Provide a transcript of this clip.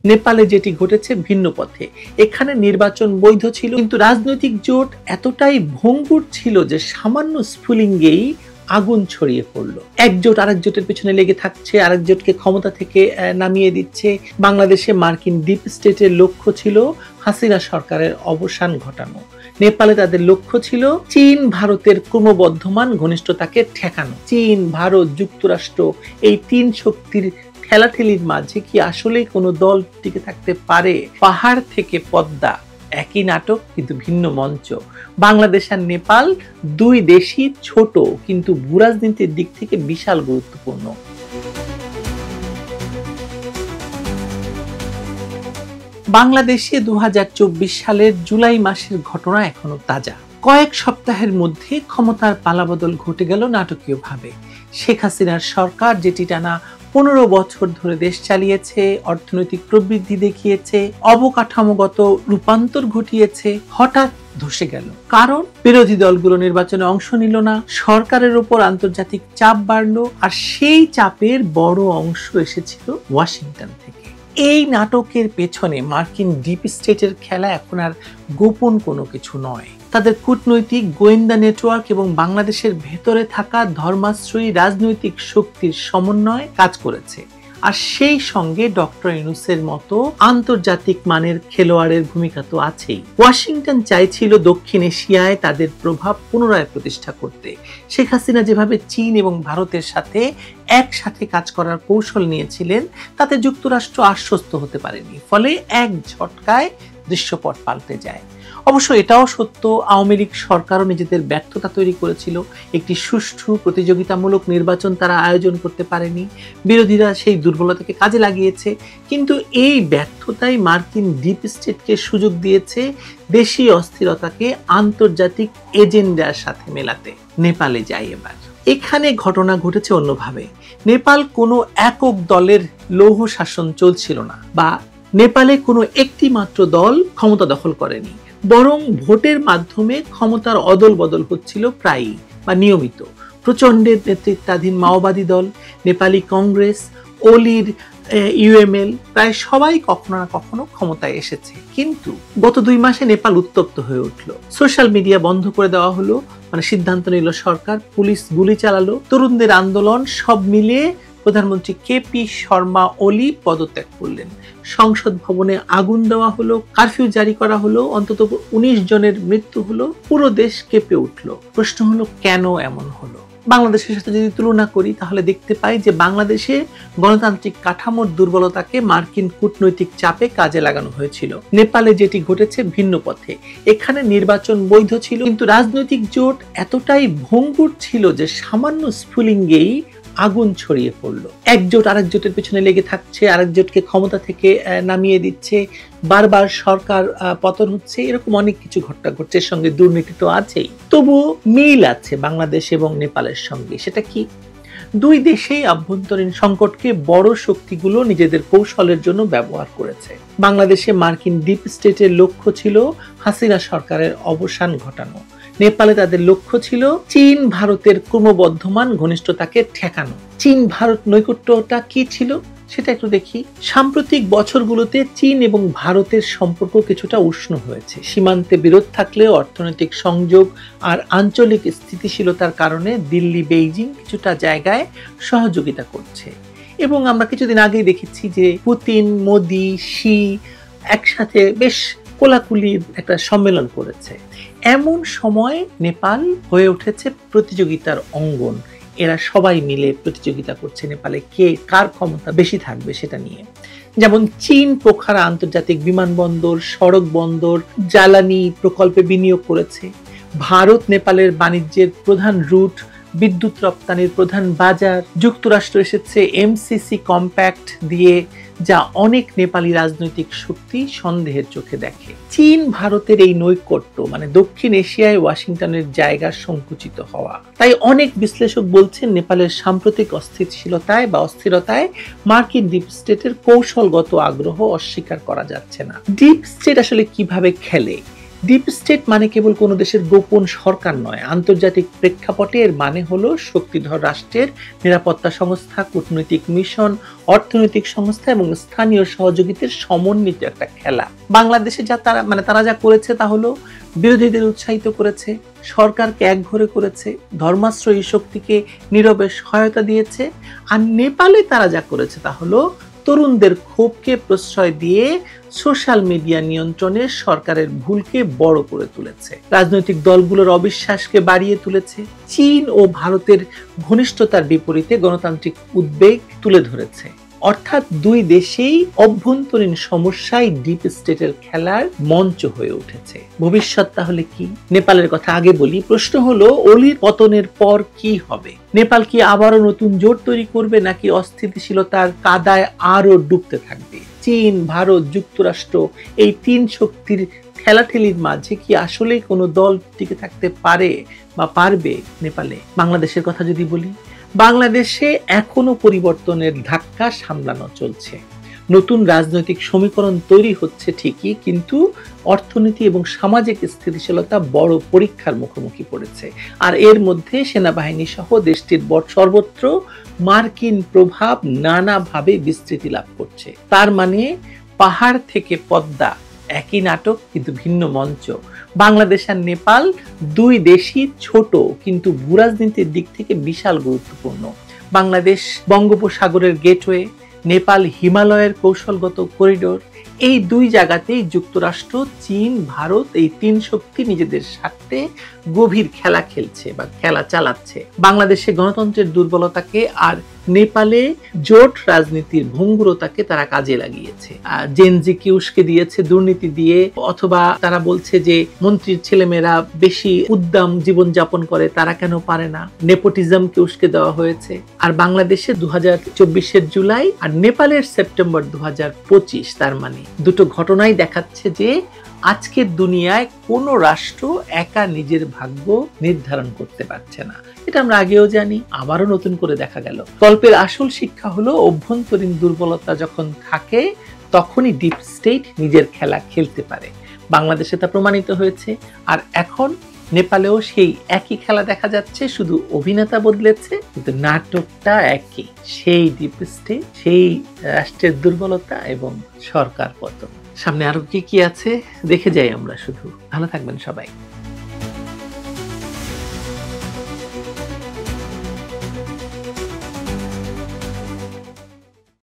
নেপালে যেটি ঘটেছে ভিন্ন পথে। এখানে নির্বাচন বৈধ ছিল, কিন্তু রাজনৈতিক জোট এতটাই ভঙ্গুর ছিল যে সামান্য স্ফুলিঙ্গেই আগুন ছড়িয়ে পড়লো। এক জোট আরেক জোটের পেছনে লেগে থাকছে, আরেক জোটকে ক্ষমতা থেকে নামিয়ে দিচ্ছে। বাংলাদেশে মার্কিন ডিপ স্টেটের লক্ষ্য ছিল হাসিনা সরকারের অবসান ঘটানো। নেপালে তাদের লক্ষ্য ছিল চীন ভারতের ক্রমবর্ধমান ঘনিষ্ঠতাকে ঠেকানো। চীন, ভারত, যুক্তরাষ্ট্র এই তিন শক্তির ঠেলাঠেলির মাঝে কি আসলেই কোনো দল টিকে থাকতে পারে? পাহাড় থেকে পদ্মা, একই নাটক কিন্তু ভিন্ন মঞ্চ। বাংলাদেশ আর নেপাল দুই দেশই ছোট, কিন্তু ভূরাজনীতির দিক থেকে বিশাল গুরুত্বপূর্ণ। বাংলাদেশে 2024 সালের জুলাই মাসের ঘটনা এখনো তাজা। কয়েক সপ্তাহের মধ্যে ক্ষমতার পালাবদল ঘটে গেল নাটকীয়ভাবে। শেখ হাসিনার সরকার যেটি টানা 15 বছর ধরে দেশ চালিয়েছে, অর্থনৈতিক প্রবৃদ্ধি দেখিয়েছে, অবকাঠামোগত রূপান্তর ঘটিয়েছে, হঠাৎ ধসে গেল। কারণ বিরোধী দলগুলো নির্বাচনে অংশ নিল না, সরকারের উপর আন্তর্জাতিক চাপ বাড়লো, আর সেই চাপের বড় অংশ এসেছিল ওয়াশিংটন থেকে। এই নাটকের পেছনে মার্কিন ডিপ স্টেটের খেলা এখন আর গোপন কোনো কিছু নয়। তাদের কূটনৈতিক গোয়েন্দা নেটওয়ার্ক এবং বাংলাদেশের ভেতরে থাকা ধর্মাশ্রয়ী রাজনৈতিক শক্তির সমন্বয় কাজ করেছে। আর সেই সঙ্গে ডক্টর ইউনূসের মতো আন্তর্জাতিক মানের খেলোয়াড়ের ভূমিকা তো আছেই। ওয়াশিংটন চাইছিল দক্ষিণ এশিয়ায় তাদের প্রভাব পুনরায় প্রতিষ্ঠা করতে। শেখ হাসিনা যেভাবে চীন এবং ভারতের সাথে একসাথে কাজ করার কৌশল নিয়েছিলেন, তাতে যুক্তরাষ্ট্র আশ্বস্ত হতে পারেনি। ফলে এক ঝটকায় দৃশ্যপট পাল্টে যায়। অবশ্য এটাও সত্য, আওয়ামী লীগ সরকারও নিজেদের ব্যর্থতা তৈরি করেছিল। একটি সুষ্ঠু প্রতিযোগিতামূলক নির্বাচন তারা আয়োজন করতে পারেনি। বিরোধীরা সেই দুর্বলতাকে কাজে লাগিয়েছে। কিন্তু এই ব্যর্থতাই মার্কিন ডিপ স্টেটকে সুযোগ দিয়েছে দেশীয় অস্থিরতাকে আন্তর্জাতিক এজেন্ডার সাথে মেলাতে। নেপালে যাই এবার। এখানে ঘটনা ঘটেছে অন্যভাবে। নেপাল কোনো একক দলের লৌহ শাসন চলছিল না, বা নেপালে কোনো একটি মাত্র দল ক্ষমতা দখল করেনি, বরং ভোটের মাধ্যমে ক্ষমতার অদল বদল হচ্ছিল প্রায়ই বা নিয়মিত। প্রচণ্ডের নেতৃত্বাধীন মাওবাদী দল, নেপালি কংগ্রেস, ওলির ইউএমএল প্রায় সবাই কখনো না কখনো ক্ষমতায় এসেছে। কিন্তু গত 2 মাসে নেপাল উত্তপ্ত হয়ে উঠল। সোশ্যাল মিডিয়া বন্ধ করে দেওয়া হলো, সিদ্ধান্ত নিল সরকার, পুলিশ গুলি চালালো, তরুণদের আন্দোলন, সব মিলিয়ে প্রধানমন্ত্রী কেপি শর্মা ওলি পদত্যাগ করলেন। সংসদ ভবনে আগুন দেওয়া হলো, কারফিউ জারি করা হলো, অন্তত 19 জনের মৃত্যু হলো, পুরো দেশ কেঁপে উঠল। প্রশ্ন হলো কেন এমন হলো? বাংলাদেশের সাথে যদি তুলনা করি তাহলে দেখতে পাই যে বাংলাদেশে গণতান্ত্রিক কাঠামোর দুর্বলতাকে মার্কিন কূটনৈতিক চাপে কাজে লাগানো হয়েছিল। নেপালে যেটি ঘটেছে ভিন্ন পথে। এখানে নির্বাচন বৈধ ছিল, কিন্তু রাজনৈতিক জোট এতটাই ভঙ্গুর ছিল যে সামান্য স্ফুলিঙ্গেই আগুন ছড়িয়ে পড়লো। এক জোট আরেক জোটের পেছনে লেগে থাকছে, আরেক জোটকে ক্ষমতা থেকে নামিয়ে দিচ্ছে, বারবার সরকার পতন হচ্ছে, এরকম অনেক কিছু ঘটনা ঘটছে। এর সঙ্গে দুর্নীতি তো আছেই। তবুও মিল আছে বাংলাদেশ এবং নেপালের সঙ্গে। সেটা কি? দুই দেশেই আভ্যন্তরীণ সংকটকে বড় শক্তিগুলো নিজেদের কৌশলের জন্য ব্যবহার করেছে। বাংলাদেশে মার্কিন ডিপ স্টেটের লক্ষ্য ছিল হাসিনা সরকারের অবসান ঘটানো। নেপালে তাদের লক্ষ্য ছিল চীন ভারতের ক্রমবর্ধমান ঘনিষ্ঠতাকে ঠেকানো। চীন ভারত নৈকট্যটা কি ছিল সেটা একটু দেখি। সাম্প্রতিক বছরগুলোতে চীন এবং ভারতের সম্পর্ক কিছুটা উষ্ণ হয়েছে। সীমান্তে বিরোধ থাকলেও অর্থনৈতিক সংযোগ আর আঞ্চলিক স্থিতিশীলতার কারণে দিল্লি, বেইজিং কিছুটা জায়গায় সহযোগিতা করছে। এবং আমরা কিছুদিন আগেই দেখেছি যে পুতিন, মোদি, শি একসাথে বেশ কোলাকুলি একটা সম্মেলন করেছে। এমন সময় নেপাল হয়ে উঠেছে প্রতিযোগিতার অঙ্গন। এরা সবাই মিলে প্রতিযোগিতা করছে নেপালে কে কার ক্ষমতা বেশি থাকবে সেটা নিয়ে। যেমন চীন পোখারা আন্তর্জাতিক বিমানবন্দর, সড়ক বন্দর, জ্বালানি প্রকল্পে বিনিয়োগ করেছে। ভারত নেপালের বাণিজ্যের প্রধান রুট, বিদ্যুৎ রপ্তানির প্রধান বাজার। যুক্তরাষ্ট্র এসেছে এমসিসি কম্প্যাক্ট দিয়ে, যা অনেক নেপালি রাজনৈতিক শক্তি সন্দেহের চোখে দেখে। চীন ভারতের এই নৈকট্য দক্ষিণ এশিয়ায় ওয়াশিংটনের জায়গা সংকুচিত হওয়া। তাই অনেক বিশ্লেষক বলছেন নেপালের সাম্প্রতিক অস্থিতিশীলতায় বা অস্থিরতায় মার্কিন ডিপ স্টেটের কৌশলগত আগ্রহ অস্বীকার করা যাচ্ছে না। ডিপ স্টেট আসলে কিভাবে খেলে ডিপ স্টেট মানে কেবল কোনো দেশের গোপন সরকার নয়, আন্তর্জাতিক প্রেক্ষাপটে এর মানে হলো শক্তিধর রাষ্ট্রের নিরাপত্তা সংস্থা, কূটনৈতিক মিশন, অর্থনৈতিক সংস্থা এবং স্থানীয় সহযোগিতার সমন্বিত একটা খেলা। বাংলাদেশে তারা যা করেছে তা হলো বিরোধীদের উৎসাহিত করেছে, সরকারকে একঘরে করেছে, ধর্মাশ্রয়ী শক্তিকে নীরবে সহায়তা দিয়েছে। আর নেপালে তারা যা করেছে তা হলো তরুণদের ক্ষোভকে প্রশ্রয় দিয়ে সোশ্যাল মিডিয়া নিয়ন্ত্রণে সরকারের ভুলকে বড় করে তুলেছে, রাজনৈতিক দলগুলোর অবিশ্বাসকে বাড়িয়ে তুলেছে, চীন ও ভারতের ঘনিষ্ঠতার বিপরীতে গণতান্ত্রিক উদ্বেগ তুলে ধরেছে। অর্থাৎ দুই দেশেই অভ্যন্তরীণ সমস্যায় ডিপ স্টেটের খেলার মঞ্চ হয়ে উঠেছে। ভবিষ্যৎ তাহলে কি? নেপালের কথা আগে বলি। প্রশ্ন হলো, অলির পতনের পর কি হবে? নেপাল কি আবারও নতুন জোট তৈরি করবে, নাকি অস্থিতিশীলতার কাদায় আরো ডুবতে থাকবে? চীন, ভারত, যুক্তরাষ্ট্র এই তিন শক্তির ঠেলাঠেলির মাঝে কি আসলেই কোনো দল টিকে থাকতে পারে বা পারবে নেপালে? বাংলাদেশের কথা যদি বলি, বাংলাদেশে এখনো পরিবর্তনের ধাক্কা সামলানো চলছে। নতুন রাজনৈতিক সমীকরণ তৈরি হচ্ছে ঠিকই, কিন্তু অর্থনীতি এবং সামাজিক স্থিতিশীলতা বড় পরীক্ষার মুখোমুখি পড়েছে। আর এর মধ্যে সেনাবাহিনী সহ দেশটির সর্বত্র মার্কিন প্রভাব নানাভাবে বিস্তৃতি লাভ করছে। তার মানে পাহাড় থেকে পদ্মা একই নাটক, কিন্তু ভিন্ন মঞ্চ। বাংলাদেশ আর নেপাল দুই দেশই ছোট, কিন্তু ভূরাজনীতির দিক থেকে বিশাল গুরুত্বপূর্ণ। বাংলাদেশ বঙ্গোপসাগরের গেটওয়ে, নেপাল হিমালয়ের কৌশলগত করিডোর। এই দুই জায়গাতেই যুক্তরাষ্ট্র, চীন, ভারত এই তিন শক্তি নিজেদের স্বার্থে গভীর খেলা খেলছে বা খেলা চালাচ্ছে। বাংলাদেশে গণতন্ত্রের দুর্বলতাকে আর নেপালে জোট রাজনীতির ভঙ্গুরতাকে তারা কাজে লাগিয়েছে। জেনজিকে উস্কে দিয়েছে দুর্নীতি দিয়ে, অথবা তারা বলছে যে মন্ত্রীর ছেলেমেয়েরা বেশি উদ্দাম জীবনযাপন করে, তারা কেন পারে না। নেপোটিজমকে উস্কে দেওয়া হয়েছে। আর বাংলাদেশে 2024-এর জুলাই আর নেপালের সেপ্টেম্বর 2025, তার মানে দুটো ঘটনাই দেখাচ্ছে যে আজকের দুনিয়ায় কোনো রাষ্ট্র একা নিজের ভাগ্য নির্ধারণ করতে পারছে না। এটা আমরা আগেও জানি, আবারও নতুন করে দেখা গেল। গল্পের আসল শিক্ষা হলো, অভ্যন্তরীণ দুর্বলতা যখন থাকে তখনই ডিপ স্টেট নিজের খেলা খেলতে পারে। বাংলাদেশে তা প্রমাণিত হয়েছে। আর এখন নেপালেও সেই একই খেলা দেখা যাচ্ছে, শুধু অভিনেতা বদলেছে, কিন্তু নাটকটা একই। সেই ডিপ স্টেট, সেই রাষ্ট্রের দুর্বলতা এবং সরকার পতন। সামনে আরো কি কি আছে দেখে যাই আমরা। শুধু ভালো থাকবেন সবাই।